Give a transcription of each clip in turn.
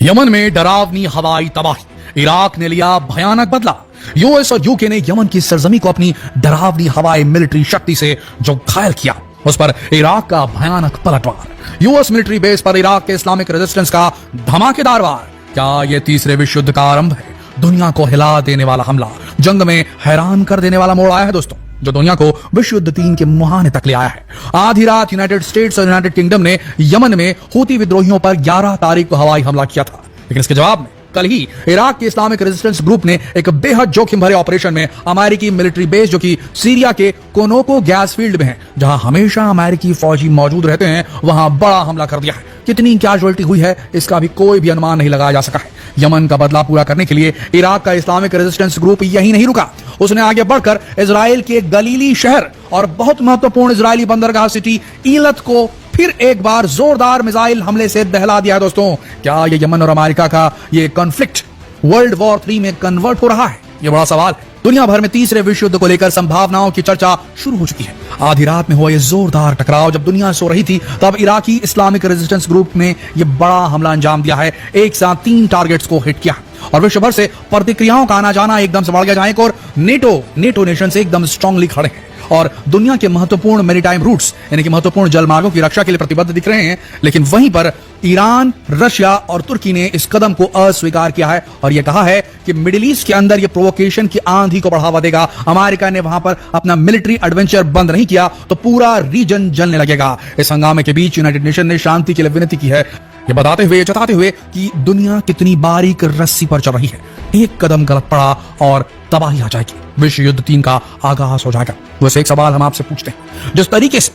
Yemen में डरावनी हवाई तबाही, इराक ने लिया भयानक बदला। यूएस और यूके ने यमन की सरजमी को अपनी डरावनी हवाई मिलिट्री शक्ति से जो घायल किया, उस पर इराक का भयानक पलटवार। यूएस मिलिट्री बेस पर इराक के इस्लामिक रेजिस्टेंस का धमाकेदार वार। क्या यह तीसरे विश्व युद्ध का आरंभ है? दुनिया को हिला देने वाला हमला, जंग में हैरान कर देने वाला मोड़ आया है दोस्तों, जो दुनिया को विश्व युद्ध 3 के मुहाने तक ले आया है। आधी रात यूनाइटेड स्टेट्स और यूनाइटेड किंगडम ने यमन में हूती विद्रोहियों पर 11 तारीख को हवाई हमला किया था, लेकिन इसके जवाब में कल ही इराक के इस्लामिक रेजिस्टेंस ग्रुप ने एक बेहद जोखिम भरे ऑपरेशन में अमेरिकी मिलिट्री बेस, जो कि सीरिया के कोनोको गैस फील्ड में है, जहां हमेशा अमेरिकी फौजी मौजूद रहते हैं, वहां बड़ा हमला कर दिया है। कितनी कैजुअल्टी हुई है इसका भी कोई भी अनुमान नहीं लगाया जा सका है। यमन का बदला पूरा करने के लिए इराक का इस्लामिक रेजिस्टेंस ग्रुप यही नहीं रुका, उसने आगे बढ़कर इजराइल के गलीली शहर और बहुत महत्वपूर्ण इजरायली बंदरगाह सिटी ईलत को फिर एक बार जोरदार मिसाइल हमले से दहला दिया। दोस्तों, क्या ये यमन और अमेरिका का ये कॉन्फ्लिक्ट वर्ल्ड वॉर 3 में कन्वर्ट हो रहा है? ये बड़ा सवाल है। दुनिया भर में तीसरे विश्व युद्ध को लेकर संभावनाओं की चर्चा शुरू हो चुकी है। आधी रात में हुआ ये जोरदार टकराव, जब दुनिया सो रही थी, तब इराकी इस्लामिक रेजिस्टेंस ग्रुप ने ये बड़ा हमला अंजाम दिया है। एक साथ 3 टारगेट्स को हिट किया और विश्व भर से प्रतिक्रियाओं का आना जाना एकदम से बढ़ गया। जहां एक और नेटो नेशन से एकदम स्ट्रांगली खड़े हैं और दुनिया के महत्वपूर्ण मैरीटाइम रूट्स यानी कि महत्वपूर्ण जलमार्गों की रक्षा के लिए प्रतिबद्ध दिख रहे हैं, लेकिन वहीं पर ईरान, रशिया और तुर्की ने इस कदम को अस्वीकार किया है और यह कहा है कि मिडिल ईस्ट के अंदर यह प्रोवोकेशन की आंधी को बढ़ावा देगा। अमेरिका ने वहां पर अपना मिलिट्री एडवेंचर बंद नहीं किया तो पूरा रीजन जलने लगेगा। इस हंगामे के बीच यूनाइटेड नेशन ने शांति के लिए विनती की है, ये बताते हुए, जताते हुए कि दुनिया कितनी बारीक रस्सी पर चल रही है। एक कदम गलत पड़ा और तबाही आ जाएगी, विश्व युद्ध 3 का आगाज हो जाएगा। वैसे एक सवाल हम आपसे पूछते हैं, जिस तरीके से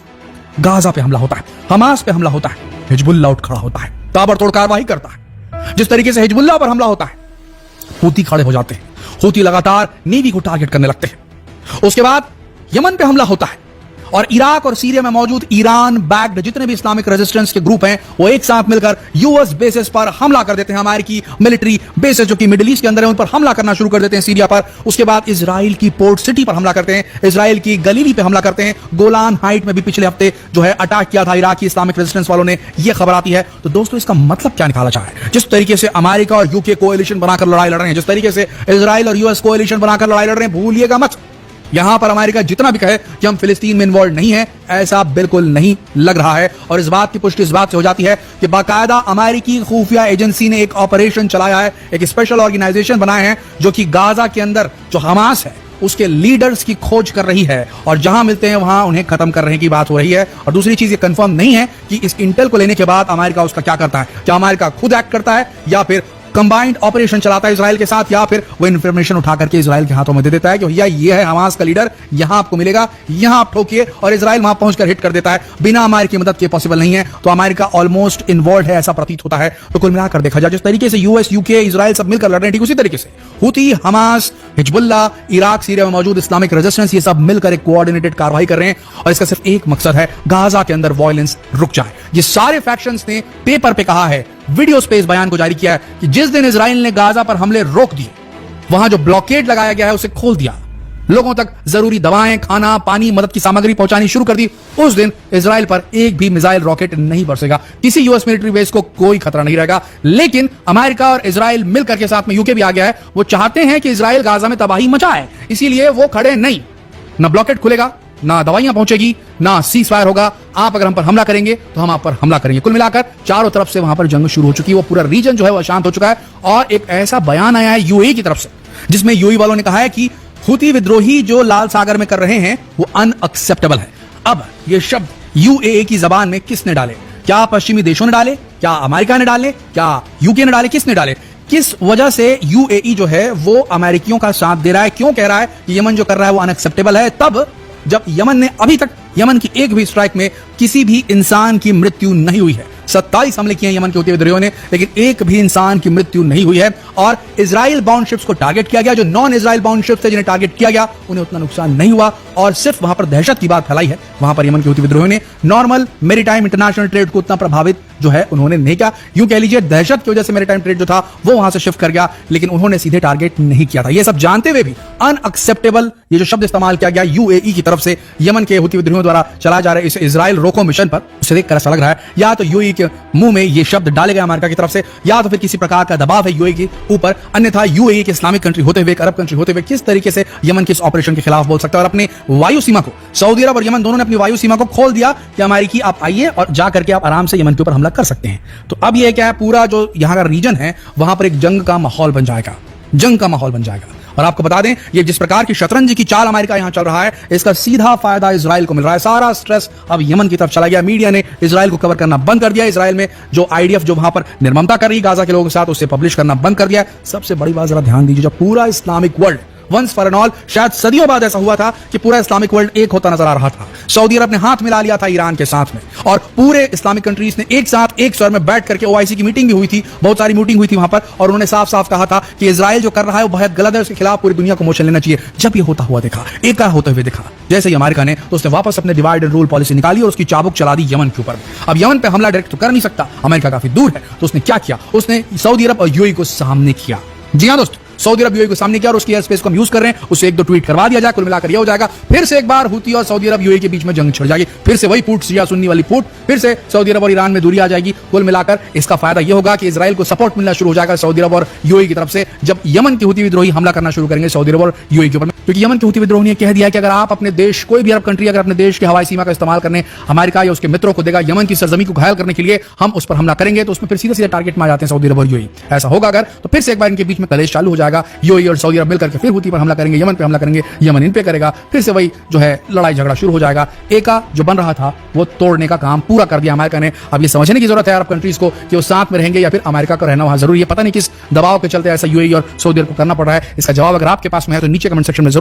गाजा पे हमला होता है, हमास पे हमला होता है, हिजबुल्लाह उठ खड़ा होता है, ताबड़तोड़ कार्रवाई करता है। जिस तरीके से हिजबुल्लाह पर हमला होता है, हूती खड़े हो जाते हैं, हूती लगातार नेवी को टारगेट करने लगते हैं। उसके बाद यमन पे हमला होता है और इराक और सीरिया में मौजूद ईरान बैक्ड जितने भी इस्लामिक रेजिस्टेंस के ग्रुप हैं, वो एक साथ मिलकर यूएस बेसेस पर हमला कर देते हैं। अमेरिकी मिलिट्री बेसेस जो कि मिडिल ईस्ट के अंदर है, उन पर हमला करना शुरू कर देते हैं सीरिया पर। उसके बाद इजराइल की पोर्ट सिटी पर हमला करते हैं, इजराइल की गलीली पे हमला करते हैं। गोलान हाइट में भी पिछले हफ्ते जो है अटैक किया था इराकी इस्लामिक रेजिस्टेंस वालों ने, यह खबर आती है। तो दोस्तों, इसका मतलब क्या निकाला जाए? जिस तरीके से अमेरिका और यूके कोएलिशन बनाकर लड़ाई लड़ रहे हैं, जिस तरीके से इजराइल और यूएस कोएलिशन बनाकर लड़ाई लड़ रहे हैं, भूलिएगा मत, यहां पर अमेरिका जितना भी कहे कि हम फिलिस्तीन में इन्वॉल्व नहीं है, ऐसा बिल्कुल नहीं लग रहा है। और इस बात की पुष्टि इस बात से हो जाती है कि बाकायदा अमेरिकी खुफिया एजेंसी ने एक ऑपरेशन चलाया है, एक स्पेशल ऑर्गेनाइजेशन बनाए हैं, जो कि गाजा के अंदर जो हमास है उसके लीडर्स की खोज कर रही है और जहां मिलते हैं वहां उन्हें खत्म करने की बात हो रही है। और दूसरी चीज ये कंफर्म नहीं है कि इस इंटेल को लेने के बाद अमेरिका उसका क्या करता है। क्या अमेरिका खुद एक्ट करता है या फिर कंबाइंड ऑपरेशन चलाता है इजराइल के साथ, या फिर वो इन्फॉर्मेशन उठा करके इजराइल के हाथों में दे देता है कि भैया ये है हमास का लीडर, यहां आपको मिलेगा, यहां आप ठोकिए, और इजराइल वहां पहुंचकर हिट कर देता है। बिना अमेरिकी मदद के पॉसिबल नहीं है। तो अमेरिका ऑलमोस्ट इन्वॉल्व है, ऐसा प्रतीत होता है। तो कुल मिलाकर देखा जाए, जिस तरीके से यूएस, यूके, इजराइल सब मिलकर लड़ रहे हैं, ठीक उसी तरीके से Houthi, Hamas, Hezbollah, Iraq, Syria में मौजूद इस्लामिक रेजिस्टेंस, ये सब मिलकर एक कोऑर्डिनेटेड कार्रवाई कर रहे हैं और इसका सिर्फ एक मकसद है, गाजा के अंदर वायलेंस रुक जाए। ये सारे फैक्शंस ने पेपर पे कहा है, वीडियो स्पेस बयान को जारी किया है कि जिस दिन इजराइल ने गाजा पर हमले रोक दिए, वहां जो ब्लॉकेड लगाया गया है उसे खोल दिया, लोगों तक जरूरी दवाएं, खाना, पानी, मदद की सामग्री पहुंचानी शुरू कर दी, उस दिन इजराइल पर एक भी मिसाइल रॉकेट नहीं बरसेगा। किसी यूएस मिलिट्री बेस को कोई खतरा नहीं रहेगा। लेकिन अमेरिका और इजराइल मिलकर के, साथ में यूके भी आ गया है, वो चाहते हैं कि इजराइल गाजा में तबाही मचाए, इसीलिए वो खड़े नहीं, ना ब्लॉकेट खुलेगा, ना दवाइयां पहुंचेगी, ना सीज फायर होगा। आप अगर हम पर हमला करेंगे तो हम आप पर हमला करेंगे। कुल मिलाकर चारों तरफ से वहां पर जंग शुरू हो चुकी है, वो पूरा रीजन जो है वो शांत हो चुका है। और एक ऐसा बयान आया है यूएई की तरफ से, जिसमें यूएई वालों ने कहा है कि हूती विद्रोही जो लाल सागर में कर रहे हैं वो अनएक्सेप्टेबल है। अब ये शब्द यूएई की जबान में किसने डाले? क्या पश्चिमी देशों ने डाले? क्या अमेरिका ने डाले? क्या यूके ने डाले? किसने डाले? किस वजह से यूएई जो है वो अमेरिकियों का साथ दे रहा है? क्यों कह रहा है कि यमन जो कर रहा है वो अनएक्सेप्टेबल है? तब जब यमन ने अभी तक यमन की एक भी स्ट्राइक में किसी भी इंसान की मृत्यु नहीं हुई है। 27 हमले किए हैं यमन के हूती विद्रोहियों ने, लेकिन एक भी इंसान की मृत्यु नहीं हुई है। और इजराइल बाउंड शिप्स को टारगेट किया गया, जो नॉन इजराइल बाउंड शिप्स थे जिन्हें टारगेट किया गया, उन्हें उतना नुकसान नहीं हुआ। और सिर्फ वहां पर दहशत की बात फैलाई है। वहां पर यमन के हूती विद्रोहियों ने नॉर्मल मेरीटाइम इंटरनेशनल ट्रेड को उतना प्रभावित जो है उन्होंने नहीं किया। यूं कह लीजिए, दहशत की वजह से मेरीटाइम ट्रेड जो था वो वहां से शिफ्ट कर गया, लेकिन उन्होंने सीधे टारगेट नहीं किया था। ये सब जानते हुए भी अनएक्सेप्टेबल ये जो शब्द इस्तेमाल किया गया यूएई की तरफ से यमन के हूती विद्रोहियों द्वारा चला जा रहा है इस इजराइल रोको मिशन पर, उसे देखकर ऐसा लग रहा है या तो यूएई यूएई के मुंह में ये शब्द डाले गए अमेरिका की तरफ से, या तो फिर किसी प्रकार का दबाव है यूएई के ऊपर, अन्यथा यूएई के इस्लामिक कंट्री होते हुए, अरब कंट्री होते हुए किस तरीके से यमन के इस ऑपरेशन के खिलाफ बोल सकता है। और अपने वायु सीमा को, सऊदी अरब और यमन दोनों ने अपनी वायु सीमा को खोल दिया कि अमेरिकी आप आइए और जा करके आप आराम से यमन के ऊपर हमला कर सकते हैं। तो अब यह क्या है, पूरा जो यहाँ का रीजन है वहां पर एक जंग का माहौल बन जाएगा, जंग का माहौल बन जाएगा। और आपको बता दें, ये जिस प्रकार की शतरंज की चाल अमेरिका यहां चल रहा है, इसका सीधा फायदा इजराइल को मिल रहा है। सारा स्ट्रेस अब यमन की तरफ चला गया। मीडिया ने इजराइल को कवर करना बंद कर दिया। इजराइल में जो आईडीएफ जो वहां पर निर्ममता कर रही गाजा के लोगों के साथ, उसे पब्लिश करना बंद कर दिया। सबसे बड़ी बात जरा ध्यान दीजिए, जब पूरा Islamic world once for an all, शायद सदियों बाद ऐसा हुआ था कि पूरा इस्लामिक वर्ल्ड एक होता नजर आ रहा था। सऊदी अरब ने हाथ मिला लिया था ईरान के साथ में, और पूरे इस्लामिक कंट्रीज ने एक साथ एक स्वर में बैठ करके, ओआईसी की मीटिंग भी हुई थी, बहुत सारी मीटिंग हुई थी वहां पर, और उन्होंने साफ साफ कहा था कि इजराइल जो कर रहा है वो बहुत गलत है, उसके खिलाफ पूरी दुनिया को मोशन लेना चाहिए। जब ये होता हुआ देखा, एक होते हुए देखा जैसे ही अमेरिका ने, तो उसने वापस अपने डिवाइड एंड रूल पॉलिसी निकाली और उसकी चाबुक चला दी यमन के ऊपर। अब यमन पे हमला डायरेक्ट तो कर नहीं सकता, अमेरिका काफी दूर है, तो उसने क्या किया, उसने सऊदी अरब और यूएई को सामने किया। जी हाँ दोस्त, सऊदी अरब यूएई को सामने किया और उसकी एयर स्पेस को हम यूज कर रहे हैं, उससे एक दो ट्वीट करवा दिया जाए, कुल मिलाकर यह हो जाएगा फिर से एक बार हुती और सऊदी अरब यूएई के बीच में जंग छिड़ जाएगी, फिर से वही फूट, शिया सुन्नी वाली फूट, फिर से सऊदी अरब और ईरान में दूरी आ जाएगी। कुल मिलाकर इसका फायदा यह होगा कि इजराइल को सपोर्ट मिलना शुरू हो जाएगा सऊदी अरब और यूएई की तरफ से, जब यमन के हुती विद्रोही हमला करना शुरू करेंगे सऊदी अरब और यूएई के ऊपर। क्योंकि यमन के हुती विद्रोही ने कह दिया कि अगर आप अपने देश, कोई भी अरब कंट्री अगर अपने देश की हवाई सीमा का इस्तेमाल करने अमेरिका या उसके मित्रों को देगा यमन की सरजमी को घायल करने के लिए, हम उस पर हमला करेंगे, तो उसमें फिर सीधे सीधे टारगेट में आ जाते हैं सऊदी अरब और यूएई। ऐसा होगा अगर, तो फिर से एक बार इनके बीच में कलेश चालू हो जाएगा। यूएई और सऊदी अरब मिलकर के फिर हुती पर हमला करेंगे, यमन पे हमला करेंगे, यमन इन पे करेगा, फिर से वही जो है लड़ाई झगड़ा शुरू हो जाएगा। एका जो बन रहा था वो तोड़ने का काम पूरा कर दिया अमेरिका ने। अब ये समझने की जरूरत है अरब कंट्रीज को कि वो साथ में रहेंगे या फिर अमेरिका का रहना वहां जरूरी है। पता नहीं किस दबाव के चलते ऐसा यूएई और सऊदी अरब को करना पड़ रहा है। इसका जवाब अगर आपके पास में है तो नीचे कमेंट सेक्शन में जरूर